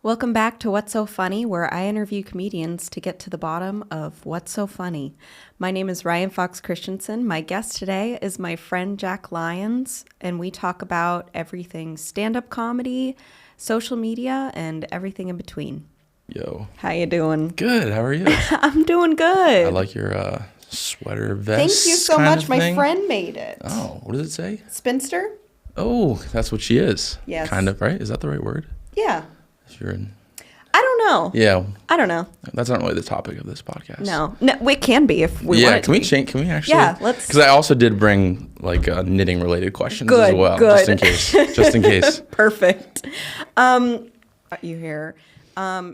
Welcome back to What's So Funny, where I interview comedians to get to the bottom of what's so funny. My name is Ryan Fox Christensen. My guest today is my friend Jack Lyons, and we talk about everything stand-up comedy, social media, and everything in between. Yo. How you doing? Good. How are you? I'm doing good. I like your sweater vest. Thank you so much. My friend made it. Oh, what does it say? Spinster? Oh, that's what she is. Yes. Kind of, right? Is that the right word? Yeah. If you're in... I don't know. Yeah. I don't know. That's not really the topic of this podcast. No, it can be if we want it to can we be. change? Can we actually? Yeah, let's. Because I also did bring like knitting related questions Good, as well, good. just in case. Just in case. Perfect. What you here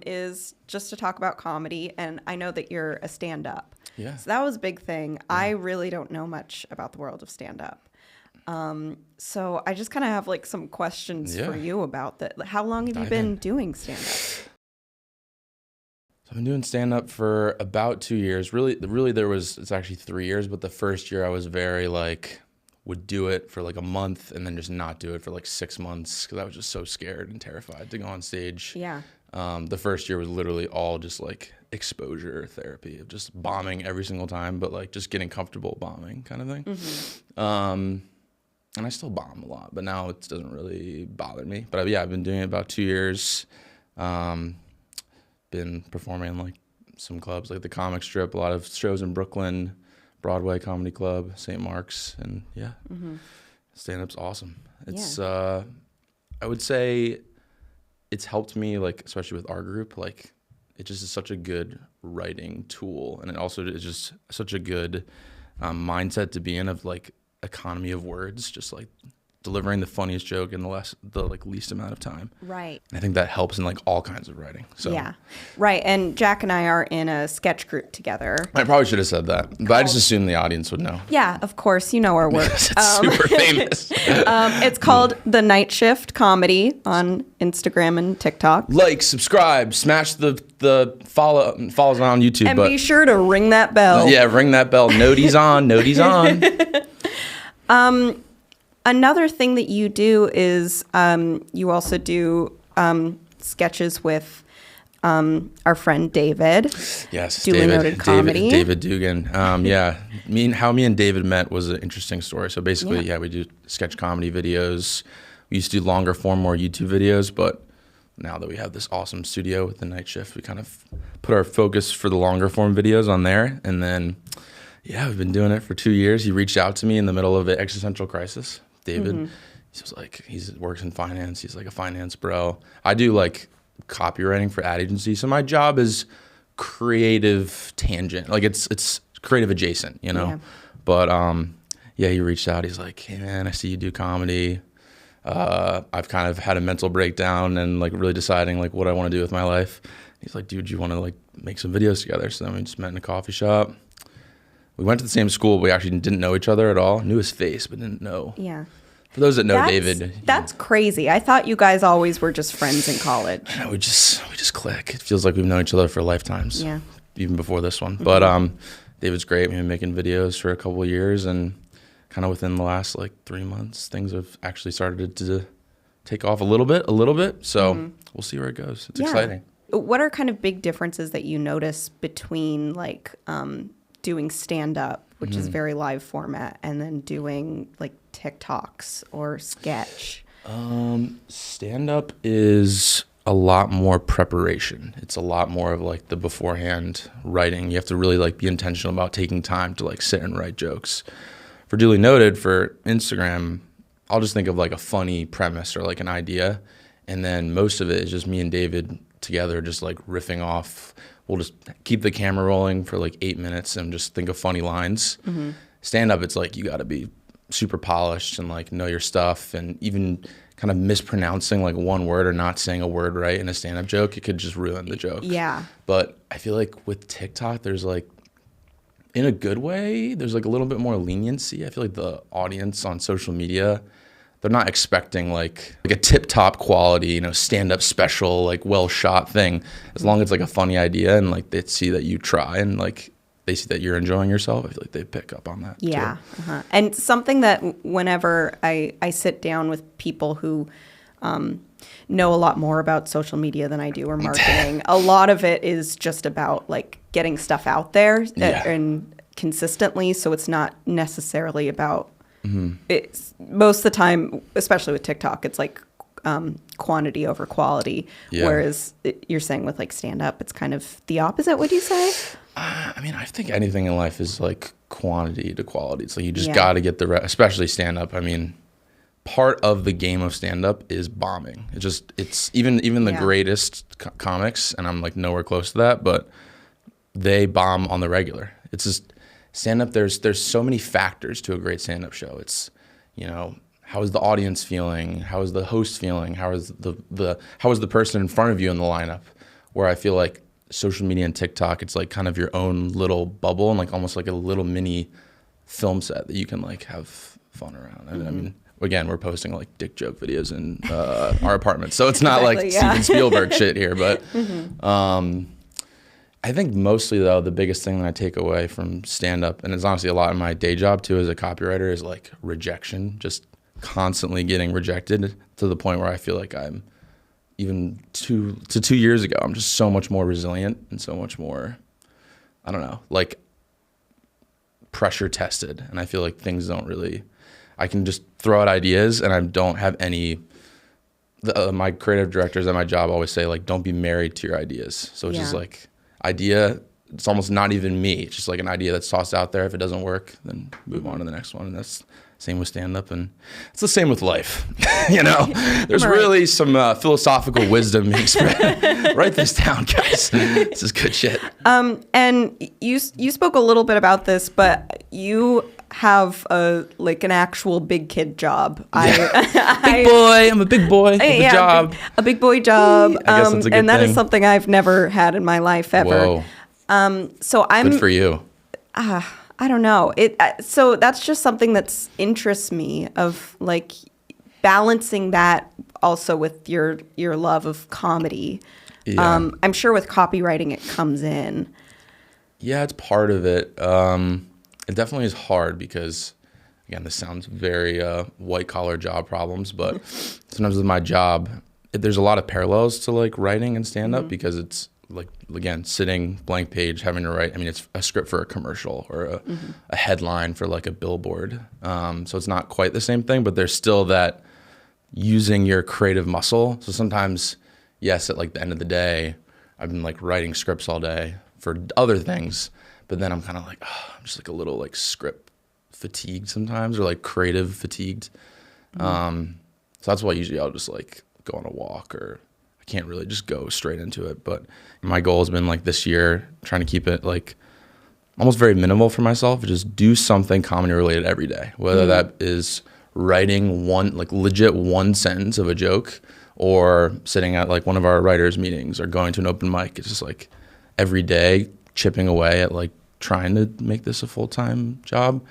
is just to talk about comedy, and I know that you're a stand-up. Yeah. So that was a big thing. Yeah. I really don't know much about the world of stand-up. So I just kind of have like some questions for you about that. How long have you been doing stand-up? I've been doing stand-up for about 2 years. Really, it's actually 3 years, but the first year I was very like, would do it for like a month and then just not do it for like 6 months because I was just so scared and terrified to go on stage. Yeah. The first year was literally all just like exposure therapy of just bombing every single time, but like just getting comfortable bombing kind of thing. Mm-hmm. And I still bomb a lot, but now it doesn't really bother me. But I've been doing it about 2 years. Been performing in like some clubs like the Comic Strip, a lot of shows in Brooklyn, Broadway Comedy Club, St. Mark's, and stand-up's awesome. It's I would say it's helped me, like especially with our group, like it just is such a good writing tool, and it also is just such a good mindset to be in of like economy of words, just like delivering the funniest joke in the least amount of time. Right. And I think that helps in like all kinds of writing. So yeah. Right. And Jack and I are in a sketch group together. I probably should have said that, but I just assumed the audience would know. Yeah, of course. You know our work. It's super famous. It's called The Night Shift Comedy on Instagram and TikTok. Like, subscribe, smash the follows on YouTube. And be sure to ring that bell. Yeah, ring that bell. Noties on, noties on. Another thing that you do is you also do sketches with our friend David. Yes, Duly Noted Comedy. David Dugan. How me and David met was an interesting story. So basically, we do sketch comedy videos. We used to do longer form, more YouTube videos, but now that we have this awesome studio with the Night Shift, we kind of put our focus for the longer form videos on there. And then, we've been doing it for 2 years. He reached out to me in the middle of an existential crisis. David, he was like, he works in finance. He's like a finance bro. I do like copywriting for ad agency. So my job is creative tangent. Like it's creative adjacent, you know? Yeah. But he reached out. He's like, hey man, I see you do comedy. I've kind of had a mental breakdown and like really deciding like what I want to do with my life. He's like, dude, you want to like make some videos together? So then we just met in a coffee shop. We went to the same school, but we actually didn't know each other at all. Knew his face, but didn't know. Yeah. For those that know David. That's crazy. I thought you guys always were just friends in college. No, we just click. It feels like we've known each other for lifetimes. Yeah. Even before this one. But David's great. We've been making videos for a couple of years, and kind of within the last like 3 months, things have actually started to take off a little bit. So we'll see where it goes. It's exciting. What are kind of big differences that you notice between like doing stand-up, which is very live format, and then doing like TikToks or sketch? Stand-up is a lot more preparation. It's a lot more of like the beforehand writing. You have to really like be intentional about taking time to like sit and write jokes. For Duly Noted, for Instagram, I'll just think of like a funny premise or like an idea, and then most of it is just me and David together just like riffing off. We'll just keep the camera rolling for like 8 minutes and just think of funny lines. Stand up, it's like you got to be super polished and like know your stuff, and even kind of mispronouncing like one word or not saying a word right in a stand up joke, it could just ruin the joke. Yeah. But I feel like with TikTok, there's like, in a good way, there's like a little bit more leniency. I feel like the audience on social media, they're not expecting like a tip-top quality, stand-up special, like well-shot thing. As long as it's like a funny idea and like they see that you try and like they see that you're enjoying yourself, I feel like they pick up on that. Yeah. And something that whenever I sit down with people who know a lot more about social media than I do or marketing. A lot of it is just about like getting stuff out there and consistently. So it's not necessarily about it's most of the time, especially with TikTok, it's like quantity over quality. Whereas you're saying with like stand up, it's kind of the opposite. Would you say? I mean, I think anything in life is like quantity to quality. It's like you just got to get especially stand up. I mean, part of the game of stand up is bombing. It's even the greatest comics, and I'm like nowhere close to that, but they bomb on the regular. It's just stand up. There's so many factors to a great stand up show. It's, you know, how is the audience feeling? How is the host feeling? How is the person in front of you in the lineup? Where I feel like social media and TikTok, it's like kind of your own little bubble and like almost like a little mini film set that you can like have fun around. I mean, again, we're posting like dick joke videos in our apartment, so it's not like Steven Spielberg shit here. But I think mostly though, the biggest thing that I take away from stand up, and it's honestly a lot in my day job too as a copywriter, is like rejection. Just constantly getting rejected to the point where I feel like I'm even 2 years ago, I'm just so much more resilient and so much more, I don't know, like pressure tested. And I feel like things don't really, I can just throw out ideas and I don't have any, my creative directors at my job always say like, don't be married to your ideas. So it's just like idea, it's almost not even me. It's just like an idea that's tossed out there. If it doesn't work, then move on to the next one. And that's same with stand-up, and it's the same with life. You know, there's really some philosophical wisdom being spread. Write this down, guys. This is good shit. And you spoke a little bit about this, but you have like an actual big kid job. Big boy. I'm a big boy with a job. A big boy job. I guess that's a good and that thing. is something I've never had in my life ever. Whoa. So I'm good for you. I don't know. So that's just something that's interests me, of like balancing that also with your love of comedy. Yeah. I'm sure with copywriting it comes in. Yeah, it's part of it. It definitely is hard because, again, this sounds very white collar job problems, but sometimes with my job, there's a lot of parallels to like writing and stand up because it's like, again, sitting blank page, having to write. I mean, it's a script for a commercial or a headline for like a billboard. So it's not quite the same thing, but there's still that using your creative muscle. So sometimes, yes, at like the end of the day, I've been like writing scripts all day for other things, but then I'm kind of like, I'm just like a little like script fatigued sometimes, or like creative fatigued. So that's why usually I'll just like go on a walk, or I can't really just go straight into it. But my goal has been like this year, trying to keep it like almost very minimal for myself, just do something comedy related every day, whether that is writing one sentence of a joke, or sitting at like one of our writers meetings, or going to an open mic. It's just like every day chipping away at like trying to make this a full-time job.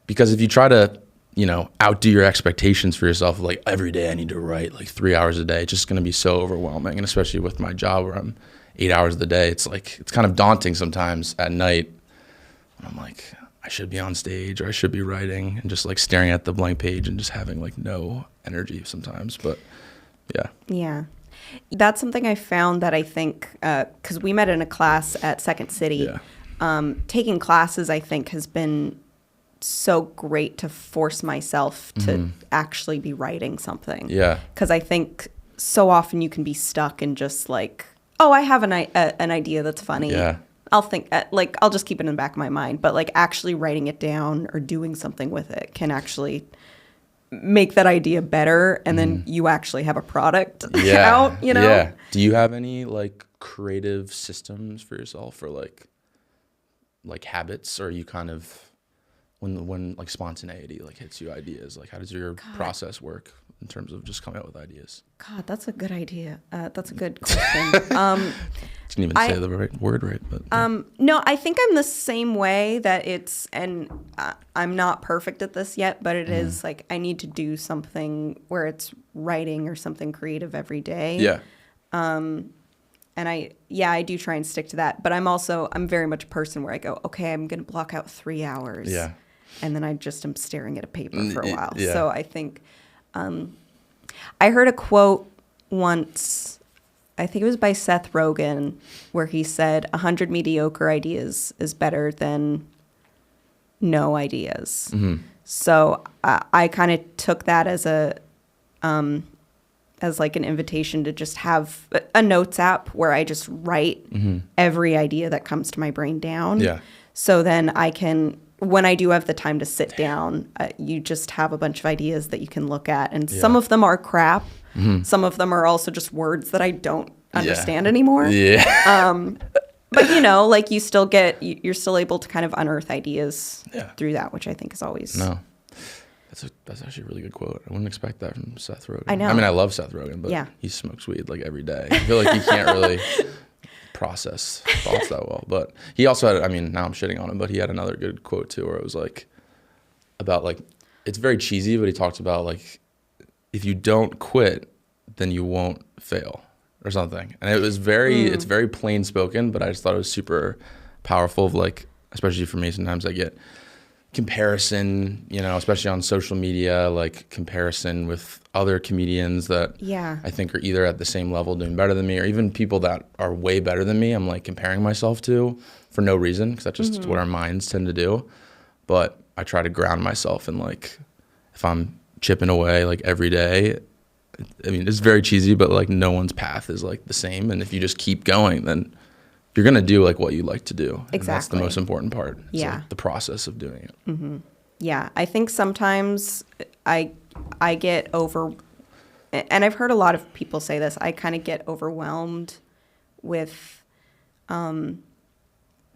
Because if you try to, you know, outdo your expectations for yourself, like every day I need to write like 3 hours a day, it's just going to be so overwhelming. And especially with my job where I'm 8 hours of the day, it's like, it's kind of daunting sometimes at night. I'm like, I should be on stage, or I should be writing, and just like staring at the blank page and just having like no energy sometimes. But yeah. That's something I found that I think, because we met in a class at Second City, taking classes I think has been so great to force myself to actually be writing something. Yeah. Because I think so often you can be stuck in just like, oh, I have an idea that's funny. Yeah. I'll think, like, I'll just keep it in the back of my mind. But like actually writing it down or doing something with it can actually make that idea better. And then you actually have a product out, you know? Yeah. Do you have any like creative systems for yourself, or like habits, or you kind of, when like spontaneity like hits you, ideas, like how does your process work in terms of just coming up with ideas? God, that's a good idea. That's a good question. Didn't even say the right word right, but no, I think I'm the same way, that it's, and I'm not perfect at this yet, but it is like I need to do something where it's writing or something creative every day. Yeah. And I do try and stick to that, but I'm very much a person where I go, okay, I'm going to block out 3 hours. Yeah. And then I just am staring at a paper for a while. Yeah. So I think I heard a quote once, I think it was by Seth Rogen, where he said 100 mediocre ideas is better than no ideas. So I kind of took that as like an invitation to just have a notes app where I just write every idea that comes to my brain down. Yeah. So then I can, when I do have the time to sit down, you just have a bunch of ideas that you can look at. And some of them are crap. Some of them are also just words that I don't understand anymore. Yeah. But, like you're still able to kind of unearth ideas through that, which I think is always. No. That's actually a really good quote. I wouldn't expect that from Seth Rogen. I know. I mean, I love Seth Rogen, but he smokes weed like every day. I feel like he can't really process thoughts that well. But he also had, I mean, now I'm shitting on him, but he had another good quote too, where it was like about like, it's very cheesy, but he talks about like, if you don't quit, then you won't fail or something. And it was it's very plain spoken, but I just thought it was super powerful of like, especially for me, sometimes I get comparison, especially on social media, like comparison with other comedians that I think are either at the same level doing better than me, or even people that are way better than me. I'm like comparing myself to for no reason, because that's just what our minds tend to do. But I try to ground myself in like, if I'm chipping away like every day, I mean, it's very cheesy, but like no one's path is like the same. And if you just keep going, then you're going to do like what you like to do. Exactly. And that's the most important part. It's like the process of doing it. Yeah. I think sometimes I get and I've heard a lot of people say this, I kind of get overwhelmed with the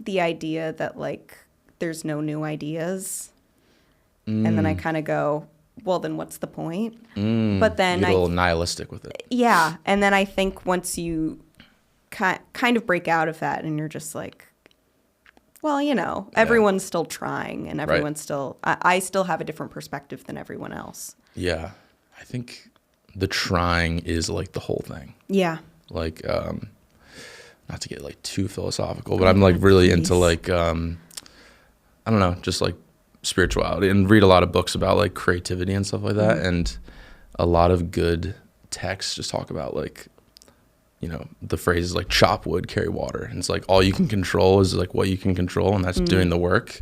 idea that like there's no new ideas. And then I kind of go, well, then what's the point? But then you get a little nihilistic with it. Yeah. And then I think once you kind of break out of that and you're just like, well, everyone's still trying and everyone's still, I still have a different perspective than everyone else. Yeah. I think the trying is like the whole thing. Yeah. Like, not to get like too philosophical, but I'm like really into like, I don't know, just like spirituality, and read a lot of books about like creativity and stuff like that. And a lot of good texts just talk about like, the phrase is like chop wood, carry water. And it's like all you can control is like what you can control. And that's doing the work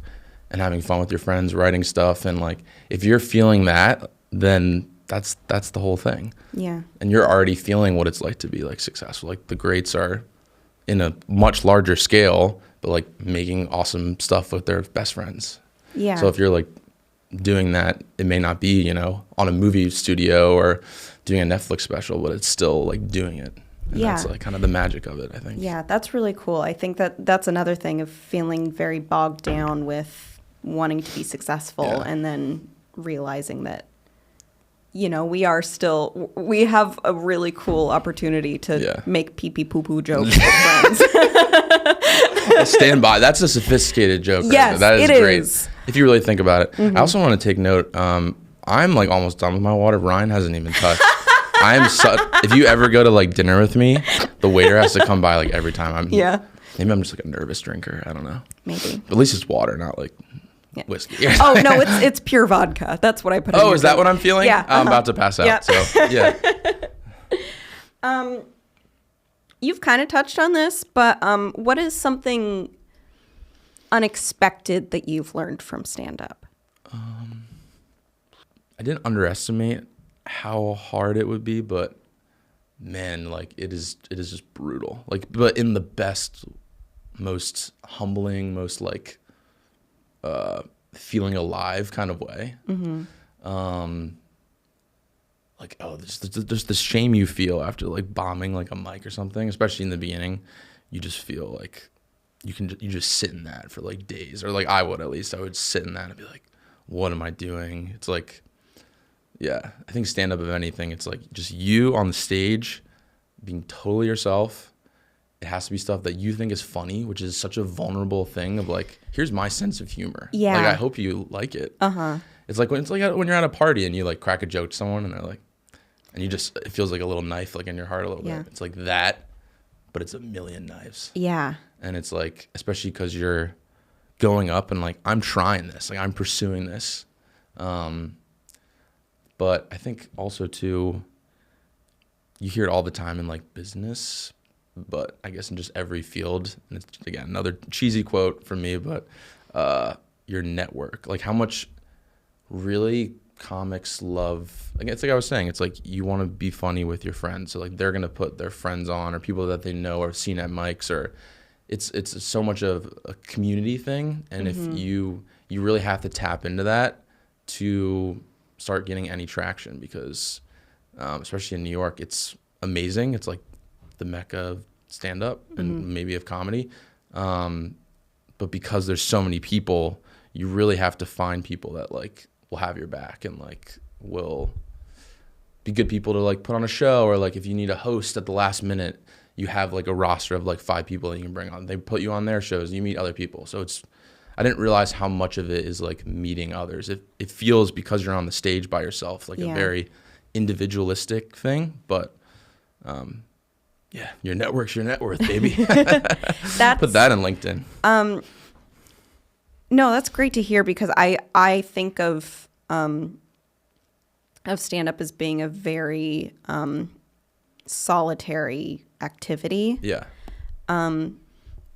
and having fun with your friends, writing stuff. And like, if you're feeling that, then that's the whole thing. Yeah. And you're already feeling what it's like to be like successful. Like the greats are in a much larger scale, but like making awesome stuff with their best friends. Yeah. So if you're like doing that, it may not be, on a movie studio or doing a Netflix special, but it's still like doing it. And that's like kind of the magic of it, I think. Yeah, that's really cool. I think that's another thing of feeling very bogged down with wanting to be successful and then realizing that, we have a really cool opportunity to make pee-pee poo-poo jokes with friends. I stand by. That's a sophisticated joke. Yes, that is great. Is. If you really think about it. I also want to take note. I'm like almost done with my water. Ryan hasn't even touched. If you ever go to like dinner with me, the waiter has to come by like every time. Maybe I'm just like a nervous drinker. I don't know. Maybe. But at least it's water, not like whiskey. Oh no, it's pure vodka. That's what I put in. Oh, is that what I'm feeling? Yeah. I'm about to pass out. Yeah. So yeah. You've kind of touched on this, but what is something unexpected that you've learned from stand-up? I didn't underestimate how hard it would be, but man, like it is just brutal. Like, but in the best, most humbling, most like feeling alive kind of way. Like, there's the shame you feel after like bombing like a mic or something, especially in the beginning. You just feel like you just sit in that for like days, or like I would, at least I would sit in that and be like, what am I doing? It's like, yeah, I think stand up, if anything, it's like just you on the stage being totally yourself. It has to be stuff that you think is funny, which is such a vulnerable thing of like, here's my sense of humor. Yeah. Like, I hope you like it. It's like when you're at a party and you like crack a joke to someone and they're like, and it feels like a little knife like in your heart a little bit. It's like that, but it's a million knives. Yeah. And it's like, especially because you're going up and like, I'm trying this, like I'm pursuing this. But I think also too, you hear it all the time in like business, but I guess in just every field. And it's, again, another cheesy quote from me, but your network, like how much really comics love, like it's like I was saying, it's like you want to be funny with your friends, so like they're gonna put their friends on or people that they know or seen at mics, or it's so much of a community thing. And if you really have to tap into that to start getting any traction, because especially in New York, it's amazing. It's like the mecca of stand-up and maybe of comedy, but because there's so many people, you really have to find people that like will have your back and like will be good people to like put on a show, or like if you need a host at the last minute, you have like a roster of like 5 people that you can bring on. They put you on their shows and you meet other people. So I didn't realize how much of it is like meeting others. It feels, because you're on the stage by yourself, like a very individualistic thing, but your network's your net worth, baby. Put that in LinkedIn. No, that's great to hear, because I think of stand-up as being a very solitary activity. Yeah.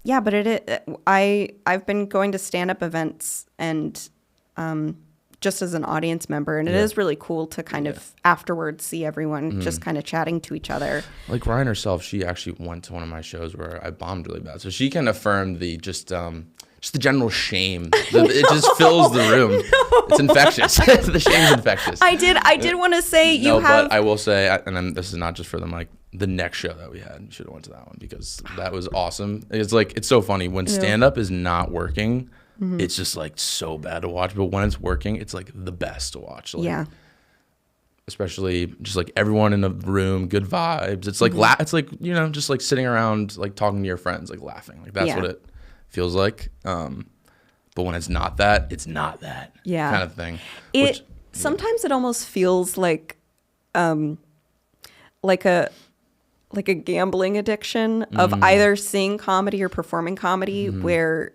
Yeah, but I've been going to stand-up events and just as an audience member, and it is really cool to kind of afterwards see everyone just kind of chatting to each other. Like Ryan herself, she actually went to one of my shows where I bombed really bad, so she can affirm the just the general shame. It just fills the room. No. It's infectious. The shame's infectious. I did want to say but I will say, and then this is not just for them, like the next show that we had, you should have went to that one, because that was awesome. It's like, it's so funny when stand-up is not working. It's just like so bad to watch, but when it's working, it's like the best to watch. Like, especially just like everyone in the room, good vibes. It's like it's like, you know, just like sitting around, like talking to your friends, like laughing. Like that's what it feels like. But when it's not that, it's not that kind of thing. Sometimes it almost feels like a gambling addiction of either seeing comedy or performing comedy, where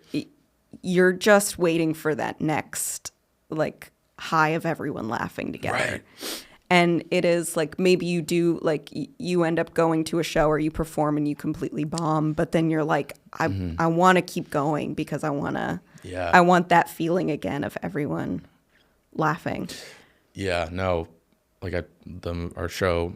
you're just waiting for that next like high of everyone laughing together. Right. And it is like, maybe you do, like you end up going to a show or you perform and you completely bomb, but then you're like, I want to keep going because I want that feeling again of everyone laughing. Yeah, no, like our show,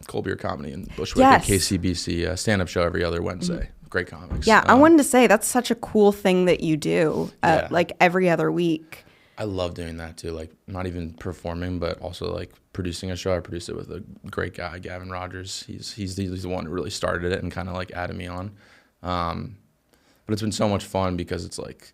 Cold Beer Comedy in Bushwick at KCBC, stand-up show every other Wednesday. Great comics. Yeah, I wanted to say that's such a cool thing that you do, like every other week. I love doing that too, like not even performing, but also like producing a show. I produced it with a great guy, Gavin Rogers. He's the one who really started it and kind of like added me on. But it's been so much fun because it's like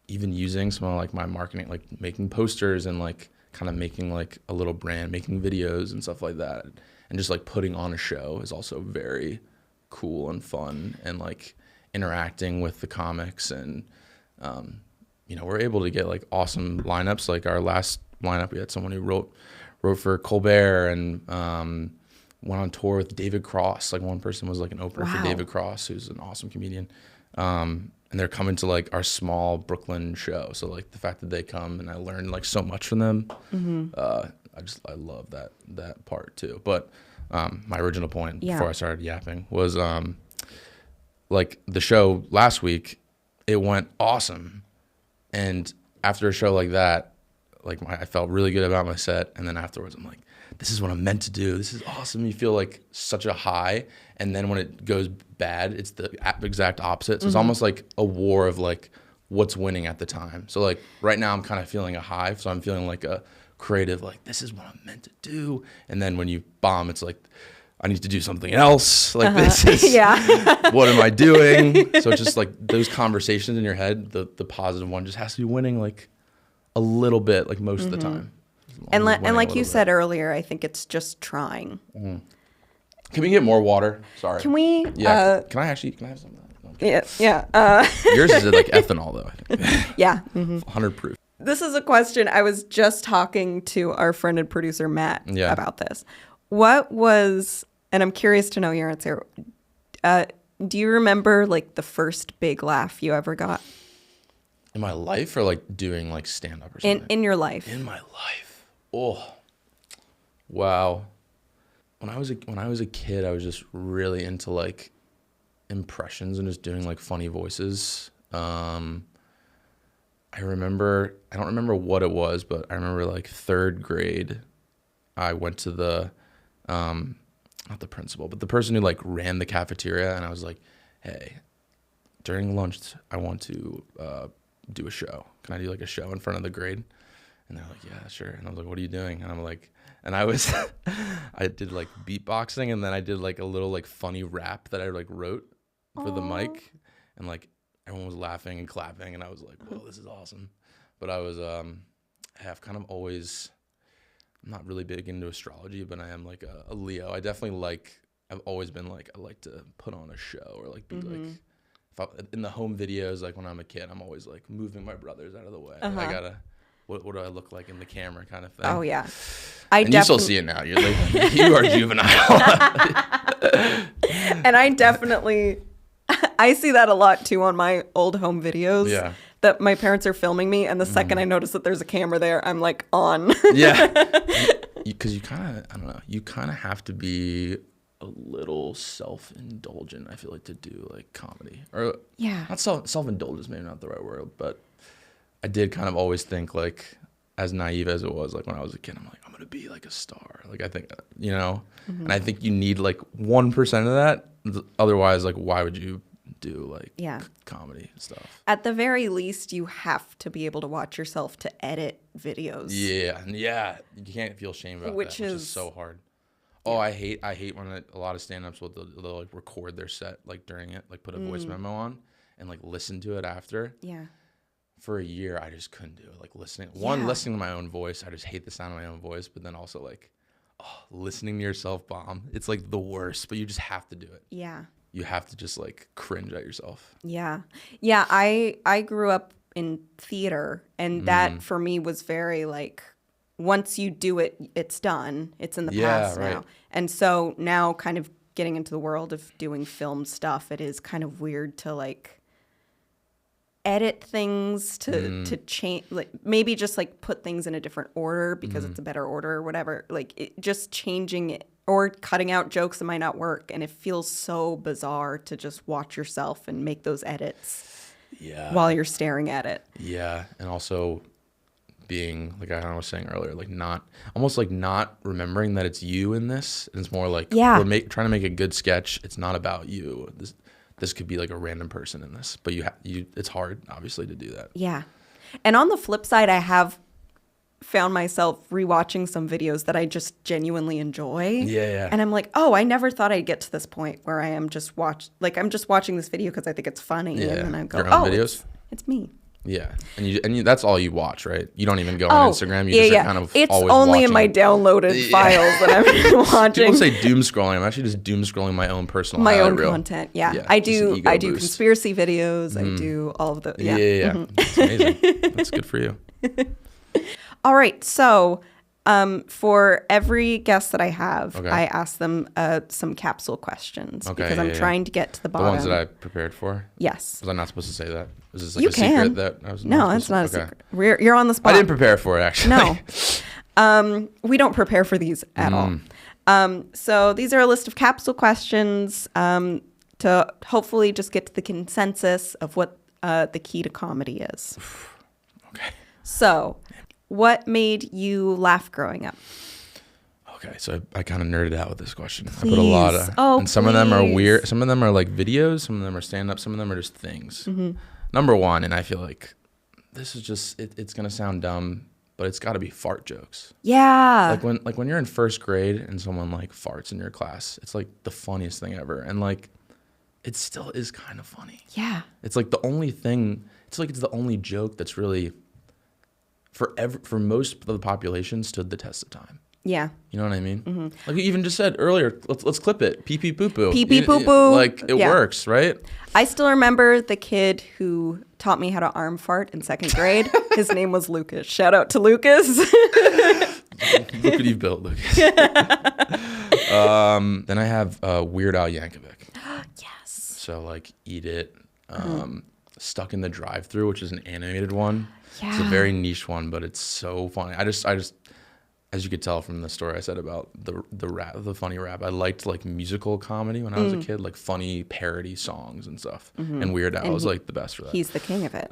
even using some of like my marketing, like making posters and like kind of making like a little brand, making videos and stuff like that. And just like putting on a show is also very cool and fun, and like interacting with the comics. And you know, we're able to get like awesome lineups. Like our last lineup, we had someone who wrote for Colbert and went on tour with David Cross. Like one person was like an opener for David Cross, who's an awesome comedian. And they're coming to like our small Brooklyn show. So like the fact that they come and I learned like so much from them, I love that part too. But my original point before I started yapping was like the show last week, it went awesome. And after a show like that, like I felt really good about my set. And then afterwards, I'm like, this is what I'm meant to do. This is awesome. You feel like such a high. And then when it goes bad, it's the exact opposite. So it's almost like a war of like what's winning at the time. So like right now I'm kind of feeling a high. So I'm feeling like a creative, like this is what I'm meant to do. And then when you bomb, it's like, I need to do something else. Like this is, what am I doing? So it's just like those conversations in your head, the positive one just has to be winning like a little bit, like most of the time. And like you said earlier, I think it's just trying. Can we get more water? Sorry. Can we? Yeah. Can I have some of that? Yeah. Yours is like ethanol though. Yeah. 100 proof. This is a question. I was just talking to our friend and producer Matt about this. What was, and I'm curious to know your answer. Do you remember like the first big laugh you ever got? In my life, or like doing like stand up or something? In your life. In my life. Oh, wow. when I was a kid, I was just really into like impressions and just doing like funny voices. I don't remember what it was, but I remember like third grade, I went to not the principal, but the person who like ran the cafeteria, and I was like, hey, during lunch, I want to do a show. Can I do like a show in front of the grade? And they're like, yeah, sure. And I was like, what are you doing? And I'm like, and I did like beatboxing, and then I did like a little like funny rap that I like wrote for the mic, and like everyone was laughing and clapping, and I was like, whoa, this is awesome. But I was, have kind of always, I'm not really big into astrology, but I am like a Leo. I've always been like, I like to put on a show or like be like, in the home videos, like when I'm a kid, I'm always like moving my brothers out of the way. I gotta, what do I look like in the camera kind of thing. Oh yeah. You still see it now. You're like, you are juvenile. And I definitely, I see that a lot too on my old home videos. Yeah. That my parents are filming me, and the second I notice that there's a camera there, I'm like on. Yeah. Because you kind of, I don't know, you kind of have to be a little self-indulgent, I feel like, to do like comedy. Or not self-indulgence, maybe not the right word, but I did kind of always think like, as naive as it was, like when I was a kid, I'm like, I'm gonna be like a star. Like I think, and I think you need like 1% of that. Otherwise, like why would you do like comedy stuff? At the very least, you have to be able to watch yourself to edit videos. Yeah. You can't feel shame about which is so hard. Oh, I hate when a lot of stand-ups they'll like record their set like during it, like put a voice memo on and like listen to it after. Yeah. For a year, I just couldn't do it. Like listening to my own voice. I just hate the sound of my own voice. But then also like, listening to yourself bomb. It's like the worst, but you just have to do it. Yeah. You have to just like cringe at yourself. Yeah. Yeah. I grew up in theater, and that for me was very like, once you do it, it's done. It's in the past now. And so now kind of getting into the world of doing film stuff, it is kind of weird to like edit things to change, like maybe just like put things in a different order because it's a better order or whatever, like just changing it or cutting out jokes that might not work. And it feels so bizarre to just watch yourself and make those edits while you're staring at it. Yeah. And also being like I was saying earlier, like not remembering that it's you in this. And it's more like we're trying to make a good sketch. It's not about you. This could be like a random person in this, but it's hard, obviously, to do that. Yeah. And on the flip side, I have found myself rewatching some videos that I just genuinely enjoy. Yeah. And I'm like, oh, I never thought I'd get to this point where I am I'm just watching this video because I think it's funny. Yeah. And then I go, videos? It's me. Yeah. And that's all you watch, right? You don't even go on Instagram. You just are kind of it's always only watching. In my downloaded files that I'm watching. People say doom scrolling. I'm actually just doom scrolling my own personal reel. Content. Yeah. I do conspiracy videos. I do all of the Yeah. That's amazing. That's good for you. All right. So for every guest that I have, I ask them some capsule questions because I'm trying to get to the bottom. The ones that I prepared for? Yes. Was I not supposed to say that? Is this like secret that I was No, it's not a secret. You're on the spot. I didn't prepare for it, actually. No. We don't prepare for these at all. So these are a list of capsule questions to hopefully just get to the consensus of what the key to comedy is. Okay. So what made you laugh growing up? Okay, so I kind of nerded out with this question. Please. I put a lot of, and some of them are weird. Some of them are like videos. Some of them are stand-up. Some of them are just things. Number one, and I feel like this is just, it's going to sound dumb, but it's got to be fart jokes. Yeah. Like when you're in first grade and someone like farts in your class, it's like the funniest thing ever. And like, it still is kind of funny. Yeah. It's like the only thing, it's the only joke that's really, for most of the population, stood the test of time. Yeah. You know what I mean? Like you even just said earlier, let's clip it. Pee pee poo poo. Pee pee poo poo. Like it works, right? I still remember the kid who taught me how to arm fart in second grade. His name was Lucas. Shout out to Lucas. Look what you've built, Lucas. Then I have Weird Al Yankovic. Yes. So like Eat It, Stuck in the Drive-Thru, which is an animated one. Yeah. It's a very niche one, but it's so funny. I just as you could tell from the story I said about the funny rap, I liked like musical comedy when I was a kid, like funny parody songs and stuff. And Weird Al was like the best for that. He's the king of it.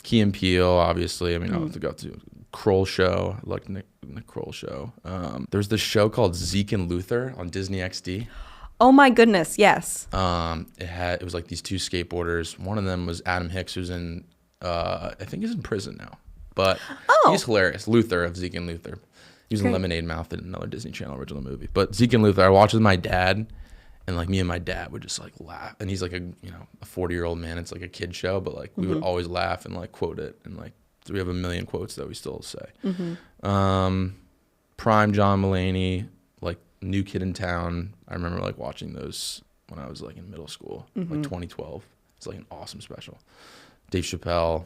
Key and Peele, obviously. I mean, I have to go to Kroll Show. I liked Nick Kroll Show. There's this show called Zeke and Luther on Disney XD. Oh my goodness, yes. It was like these two skateboarders. One of them was Adam Hicks, who's in I think he's in prison now. But he's hilarious. Luther of Zeke and Luther. He was in Lemonade Mouth in another Disney Channel original movie. But Zeke and Luther, I watched with my dad, and like me and my dad would just like laugh. And he's like a 40-year-old man. It's like a kid show, but like we would always laugh and like quote it, and like we have a million quotes that we still say. Prime John Mulaney, like New Kid in Town. I remember like watching those when I was like in middle school, like 2012. It's like an awesome special. Dave Chappelle.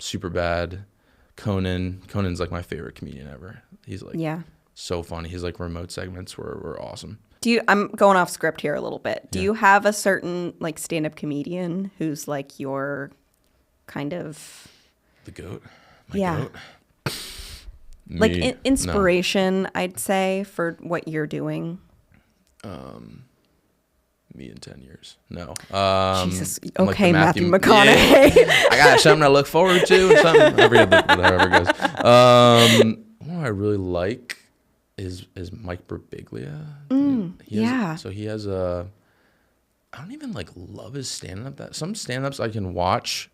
Superbad, Conan. Conan's like my favorite comedian ever. He's like so funny. His like remote segments were awesome. I'm going off script here a little bit. Do you have a certain like stand-up comedian who's like your kind of the GOAT? GOAT? Like inspiration, no. I'd say, for what you're doing. Me in 10 years. No. Jesus. Okay, like Matthew McConaughey. Yeah. I got something I look forward to or something. Whatever it goes. What I really like is Mike Birbiglia. He has I don't even like love his stand-up. Some stand-ups I can watch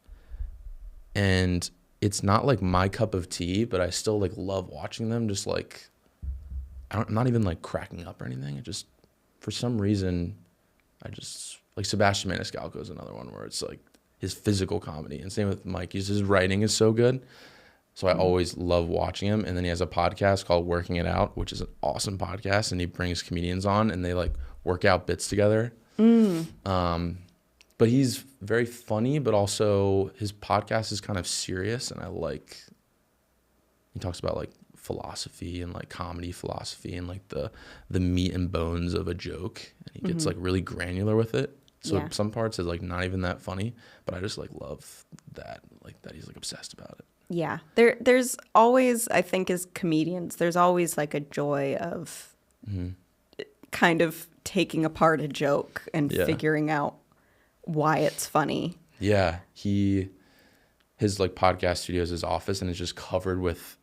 and it's not like my cup of tea, but I still like love watching them. Just like, I'm not even like cracking up or anything. It just, for some reason, I just like Sebastian Maniscalco is another one where it's like his physical comedy, and same with Mike. His writing is so good, so I always love watching him. And then he has a podcast called Working It Out, which is an awesome podcast, and he brings comedians on and they like work out bits together. But he's very funny, but also his podcast is kind of serious, and he talks about like philosophy and like comedy philosophy and like the meat and bones of a joke, and he gets like really granular with it. So some parts is like not even that funny, but I just like love that he's like obsessed about it. Yeah, there's always, I think, as comedians, there's always like a joy of kind of taking apart a joke and figuring out why it's funny. Yeah, his like podcast studio is his office, and it's just covered with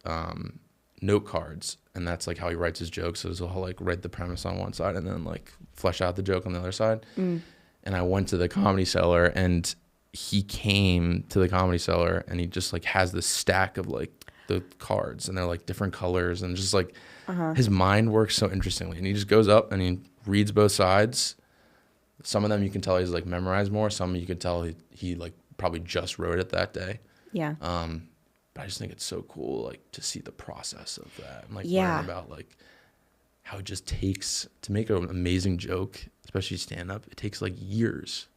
note cards, and that's like how he writes his jokes. So he'll like write the premise on one side and then like flesh out the joke on the other side. And I went to the Comedy Cellar, and he came to the Comedy Cellar, and he just like has this stack of like the cards, and they're like different colors, and just like his mind works so interestingly, and he just goes up and he reads both sides. Some of them you can tell he's like memorized more. Some you can tell he like probably just wrote it that day. Yeah. But I just think it's so cool, like, to see the process of that and like learn about like how it just takes to make an amazing joke, especially stand up. It takes like years,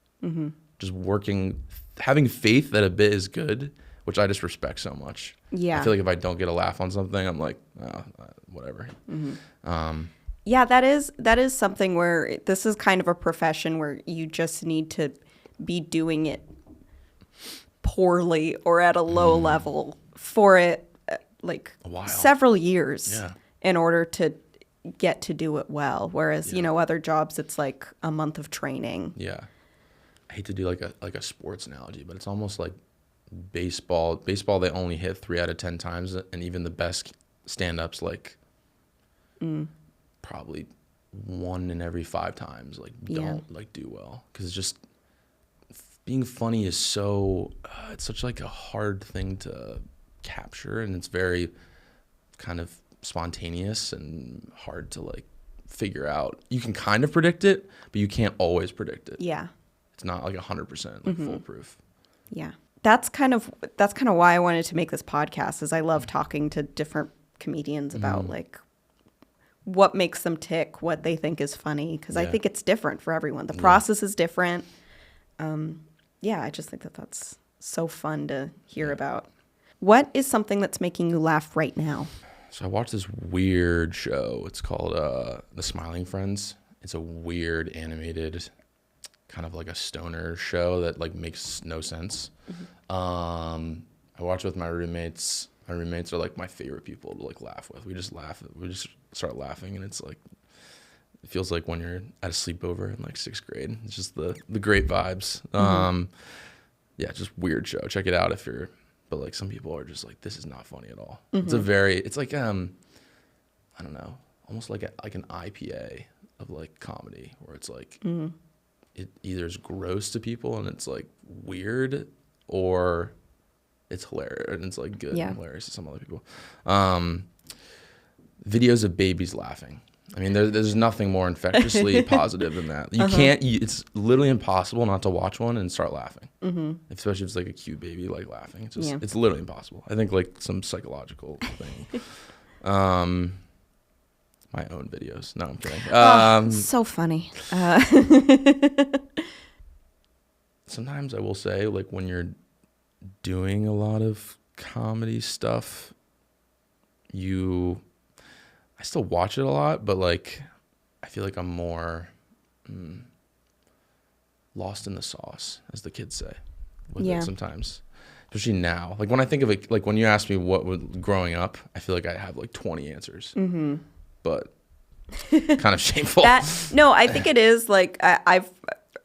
just working, having faith that a bit is good, which I just respect so much. Yeah. I feel like if I don't get a laugh on something, I'm like, oh, whatever. Yeah, that is something where this is kind of a profession where you just need to be doing it poorly or at a low level for it like several years in order to get to do it well. Whereas, other jobs, it's like a month of training. Yeah. I hate to do like a sports analogy, but it's almost like baseball. Baseball, they only hit 3 out of 10 times, and even the best stand-ups like probably 1 in every 5 times don't like do well, because it's just being funny is so it's such like a hard thing to capture, and it's very kind of spontaneous and hard to like figure out. You can kind of predict it, but you can't always predict it. Yeah, it's not like 100% like foolproof. Yeah, that's kind of why I wanted to make this podcast, is I love talking to different comedians about like what makes them tick, what they think is funny, because I think it's different for everyone. The process is different. I just think that's so fun to hear about. What is something that's making you laugh right now? So I watched this weird show. It's called The Smiling Friends. It's a weird animated, kind of like a stoner show that like makes no sense. I watched it with my roommates my roommates are like my favorite people to like laugh with. We just laugh. We just start laughing, and it's like it feels like when you're at a sleepover in like 6th grade. It's just the great vibes. Yeah, just weird show. Check it out if you're. But like some people are just like, this is not funny at all. It's like I don't know, almost like an IPA of like comedy, where it's like it either is gross to people and it's like weird, or it's hilarious and it's like good and hilarious to some other people. Videos of babies laughing. I mean, there's nothing more infectiously positive than that. You can't. It's literally impossible not to watch one and start laughing. Especially if it's like a cute baby like laughing. It's just it's literally impossible. I think like some psychological thing. My own videos. No, I'm kidding. So funny. Sometimes I will say, like, when you're doing a lot of comedy stuff, I still watch it a lot, but like I feel like I'm more lost in the sauce, as the kids say, with it sometimes. Especially now. Like when I think of it, like when you ask me what was growing up, I feel like I have like 20 answers. But kind of shameful. No, I think it is like I've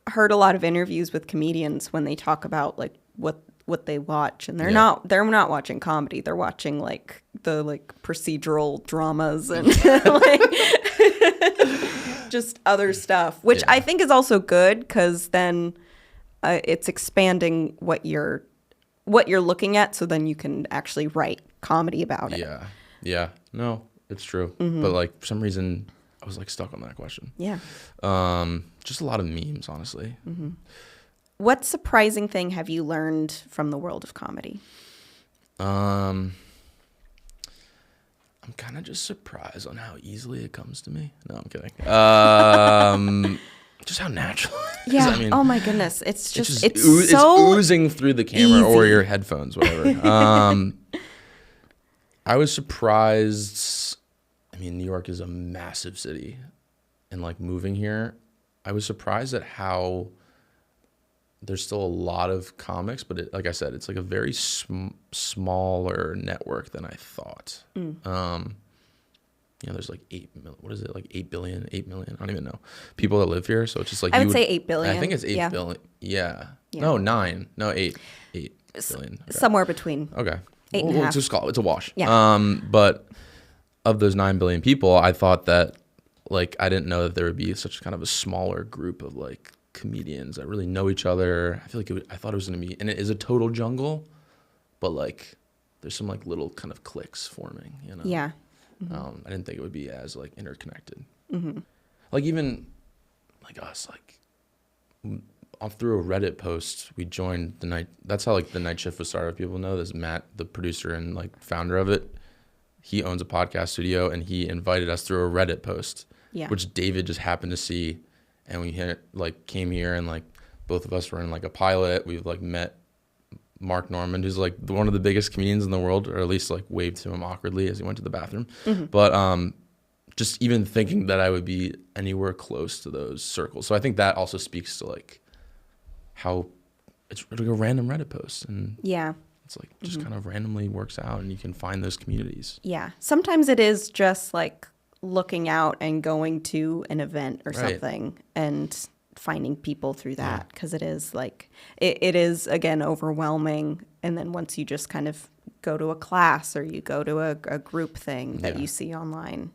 heard a lot of interviews with comedians when they talk about like what they watch, and they're not watching comedy. They're watching like the like procedural dramas and like just other stuff, which I think is also good, because then it's expanding what you're looking at, so then you can actually write comedy about it. Yeah. No, it's true. But like for some reason I was like stuck on that question. Just a lot of memes, honestly. What surprising thing have you learned from the world of comedy? I'm kind of just surprised on how easily it comes to me. No, I'm kidding. Just how natural. Yeah. I mean, oh my goodness. It's so it's oozing through the camera easy. Or your headphones, whatever. I was surprised. I mean, New York is a massive city, and like moving here, I was surprised at how there's still a lot of comics, but like I said, it's like a very smaller network than I thought. There's like 8 billion, 8 million, I don't even know, people that live here. So it's just like, I would say 8 billion. I think it's 8 billion. Yeah. No, 9. No, 8 billion. Okay. Somewhere between. Okay. 8.5. We'll just call it. It's a wash. Yeah. But of those 9 billion people, I thought that, like, I didn't know that there would be such kind of a smaller group of like comedians that really know each other. I feel like I thought it was going to be, and it is a total jungle, but like there's some like little kind of cliques forming, you know? Yeah. I didn't think it would be as like interconnected. Like even like us, like through a Reddit post, we joined the night. That's how like the night shift was started. People know this. Matt, the producer and like founder of it, he owns a podcast studio, and he invited us through a Reddit post, which David just happened to see. And we came here, and like both of us were in like a pilot. We've like met Mark Norman, who's like one of the biggest comedians in the world, or at least like waved to him awkwardly as he went to the bathroom. But just even thinking that I would be anywhere close to those circles. So I think that also speaks to like how it's like a random Reddit post, and it's like just kind of randomly works out, and you can find those communities. Yeah. Sometimes it is just like looking out and going to an event or something and finding people through that, because it is like it is again overwhelming, and then once you just kind of go to a class or you go to a group thing that you see online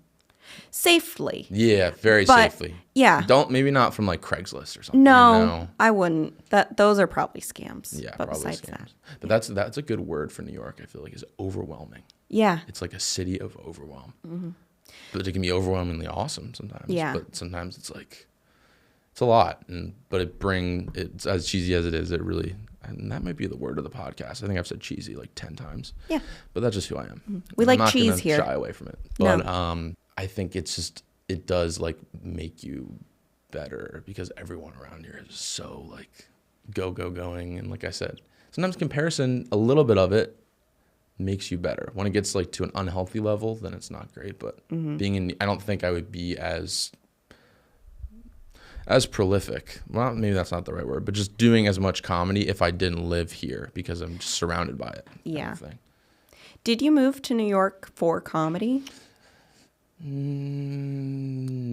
safely. Very safely. Maybe not from like Craigslist or something. No, I wouldn't. Those are probably scams. But probably besides scams. But that's a good word for New York, I feel like, is overwhelming. It's like a city of overwhelm. But it can be overwhelmingly awesome sometimes. But sometimes it's like, it's a lot. But it's as cheesy as it is, it really, and that might be the word of the podcast. I think I've said cheesy like 10 times. But that's just who I am. We like cheese here. I'm not going to shy away from it. But I think it does like make you better, because everyone around here is so like going. And like I said, sometimes comparison, a little bit of it, makes you better. When it gets like to an unhealthy bevel, then it's not great. But I don't think I would be as prolific. Well, maybe that's not the right word, but just doing as much comedy if I didn't live here, because I'm just surrounded by it. Yeah. Did you move to New York for comedy? No,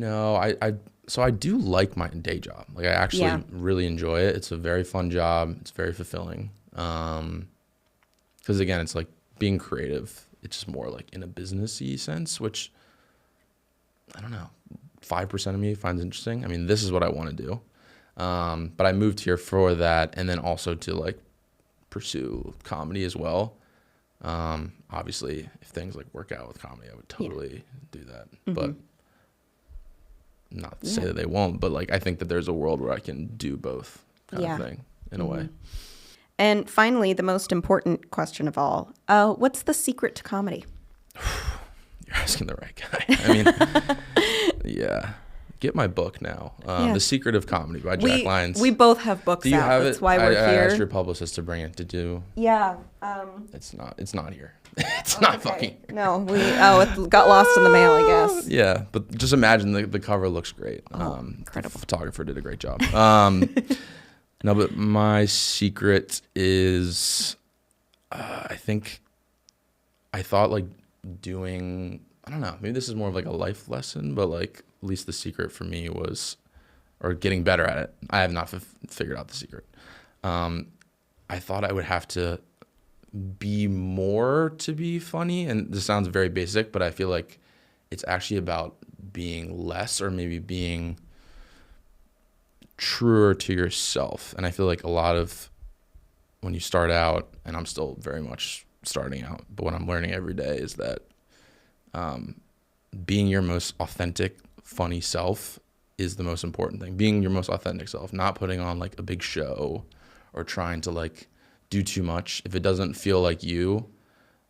so I do like my day job. Like I actually really enjoy it. It's a very fun job. It's very fulfilling. Because again, it's like being creative. It's just more like in a businessy sense, which I don't know, 5% of me finds interesting. I mean, this is what I want to do. But I moved here for that, and then also to like pursue comedy as well. Obviously, if things like work out with comedy, I would totally do that. But not to say that they won't, but like I think that there's a world where I can do both kind of thing in a way. And finally, the most important question of all, what's the secret to comedy? You're asking the right guy. I mean, yeah. Get my book now. The Secret of Comedy by Jack Lyons. We both have books Do you out. have That's it? why we're here. I asked your publicist to bring it. Did you? Yeah. It's not here. It's not fucking here. No, it got lost in the mail, I guess. Yeah, but just imagine the cover looks great. Incredible. The photographer did a great job. No, but my secret is, I thought like doing, I don't know, maybe this is more of like a life lesson, but like at least the secret for me was, or getting better at it. I have not figured out the secret. I thought I would have to be more to be funny, and this sounds very basic, but I feel like it's actually about being less, or maybe being truer to yourself. And I feel like a lot of when you start out, and I'm still very much starting out, but what I'm learning every day is that being your most authentic, funny self is the most important thing. Being your most authentic self, not putting on like a big show or trying to like do too much. If it doesn't feel like you,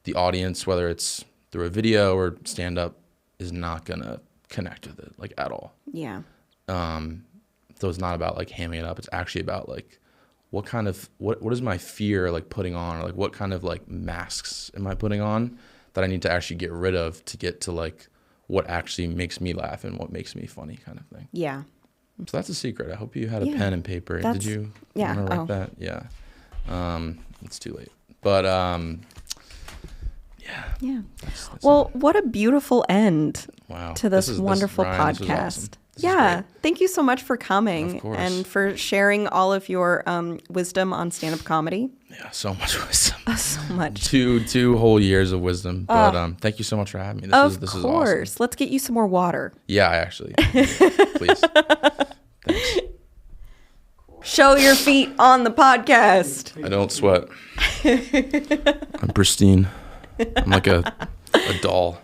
the audience, whether it's through a video or stand up, is not gonna connect with it like at all. Yeah. So it's not about like hamming it up. It's actually about like what is my fear like putting on, or like what kind of like masks am I putting on that I need to actually get rid of to get to like what actually makes me laugh and what makes me funny, kind of thing. Yeah. So that's a secret. I hope you had a pen and paper. Did you want to write that? Yeah. It's too late. But yeah. That's well, what a beautiful end wow. to this wonderful Ryan, podcast. This was awesome. Yeah. Thank you so much for coming Of course. and for sharing all of your wisdom on stand-up comedy. Yeah, so much wisdom. So much. Two whole years of wisdom. But thank you so much for having me. This is awesome. Let's get you some more water. Yeah, actually. Please. Thanks. Show your feet on the podcast. I don't sweat. I'm pristine. I'm like a doll.